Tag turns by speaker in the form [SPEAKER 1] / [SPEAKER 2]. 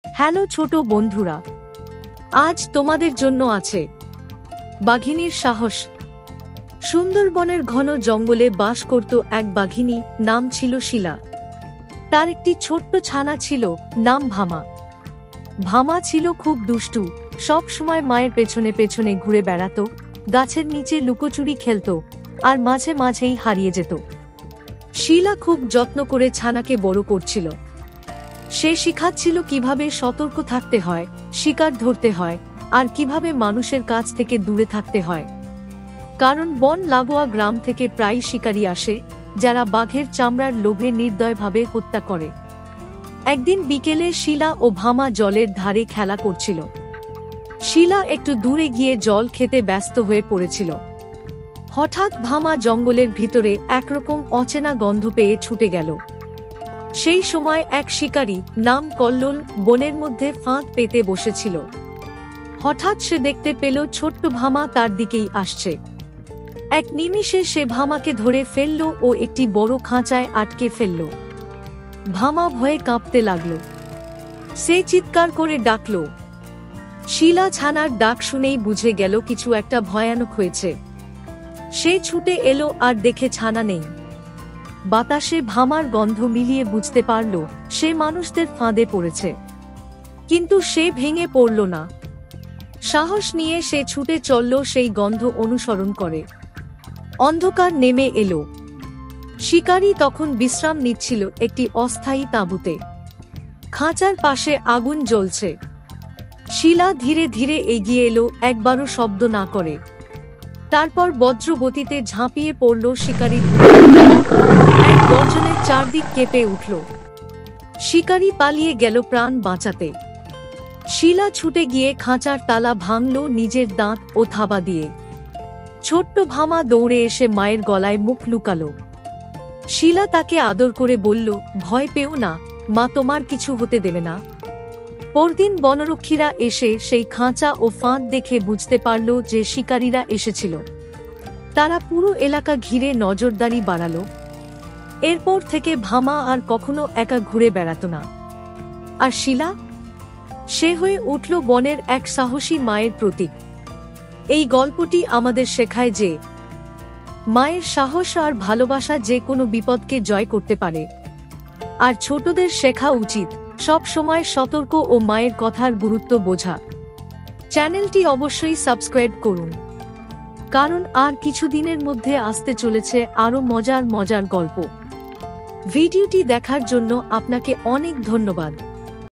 [SPEAKER 1] Hello ছোট বন্ধুরা, আজ তোমাদের জন্য আছে বাঘিনীর সাহস। সুন্দরবনের ঘন জঙ্গলে বাস করত এক বাঘিনী, নাম ছিল শিলা। তার একটি ছোট্ট ছানা ছিল, নাম ভামা। ভামা ছিল খুব দুষ্টু, সব সময় মায়ের পেছনে পেছনে ঘুরে বেড়াতো, গাছের নিচে লুকোচুরি খেলত আর মাঝে মাঝেই হারিয়ে যেত। শিলা খুব যত্ন করে ছানাকে বড় করছিল। সে শিখাচ্ছিল কিভাবে সতর্ক থাকতে হয়, শিকার ধরতে হয় আর কিভাবে মানুষের কাছ থেকে দূরে থাকতে হয়। কারণ বন লাগোয়া গ্রাম থেকে প্রায় শিকারী আসে, যারা বাঘের চামড়ার লোভে নির্দয়ভাবে হত্যা করে। একদিন বিকেলে শিলা ও ভামা জলের ধারে খেলা করছিল। শিলা একটু দূরে গিয়ে জল খেতে ব্যস্ত হয়ে পড়েছিল। হঠাৎ ভামা জঙ্গলের ভিতরে একরকম অচেনা গন্ধ পেয়ে ছুটে গেল। সেই সময় এক শিকারী, নাম কল্লোল, বনের মধ্যে ফাঁদ পেতে বসেছিল। হঠাৎ সে দেখতে পেল ছোট্ট ভামা তার দিকেই আসছে। এক নিমিষে সে ভামাকে ধরে ফেলল ও একটি বড় খাঁচায় আটকে ফেলল। ভামা ভয়ে কাঁপতে লাগল। সে চিৎকার করে ডাকল। শিলা ছানার ডাক শুনেই বুঝে গেল কিছু একটা ভয়ানক হয়েছে। সে ছুটে এলো আর দেখে ছানা নেই। বাতাসে ভামার গন্ধ মিলিয়ে বুঝতে পারল সে মানুষদের ফাঁদে পড়েছে। কিন্তু সে ভেঙে পড়ল না। সাহস নিয়ে সে ছুটে চলল সেই গন্ধ অনুসরণ করে। অন্ধকার নেমে এলো। শিকারী তখন বিশ্রাম নিচ্ছিল একটি অস্থায়ী তাঁবুতে। খাঁচার পাশে আগুন জ্বলছে। শিলা ধীরে ধীরে এগিয়ে এলো, একবারও শব্দ না করে। তারপর বজ্রগতিতে ঝাঁপিয়ে পড়ল শিকারীর উপর। এক গর্জনে চারদিক কেঁপে উঠল। শিকারী পালিয়ে গেল প্রাণ বাঁচাতে। শিলা ছুটে গিয়ে খাঁচার তালা ভাঙল নিজের দাঁত ও থাবা দিয়ে। ছোট্ট ভামা দৌড়ে এসে মায়ের গলায় মুখ লুকাল। শিলা তাকে আদর করে বলল, ভয় পেও না, মা তোমার কিছু হতে দেবে না। পরদিন বনরক্ষীরা এসে সেই খাঁচা ও ফাঁদ দেখে বুঝতে পারল যে শিকারীরা এসেছিল। তারা পুরো এলাকা ঘিরে নজরদারি বাড়াল। এরপর থেকে ভামা আর কখনো একা ঘুরে বেড়াত না। আর শিলা, সে হয়ে উঠল বনের এক সাহসী মায়ের প্রতীক। এই গল্পটি আমাদের শেখায় যে মায়ের সাহস আর ভালোবাসা যে কোনো বিপদকে জয় করতে পারে। আর ছোটদের শেখা উচিত সব সময় সতর্ক ও মায়ের কথার গুরুত্ব বোঝা। চ্যানেলটি অবশ্যই সাবস্ক্রাইব করুন, কারণ আর কিছুদিনের মধ্যে আসতে চলেছে আরো মজার মজার গল্প। ভিডিওটি দেখার জন্য আপনাকে অনেক ধন্যবাদ।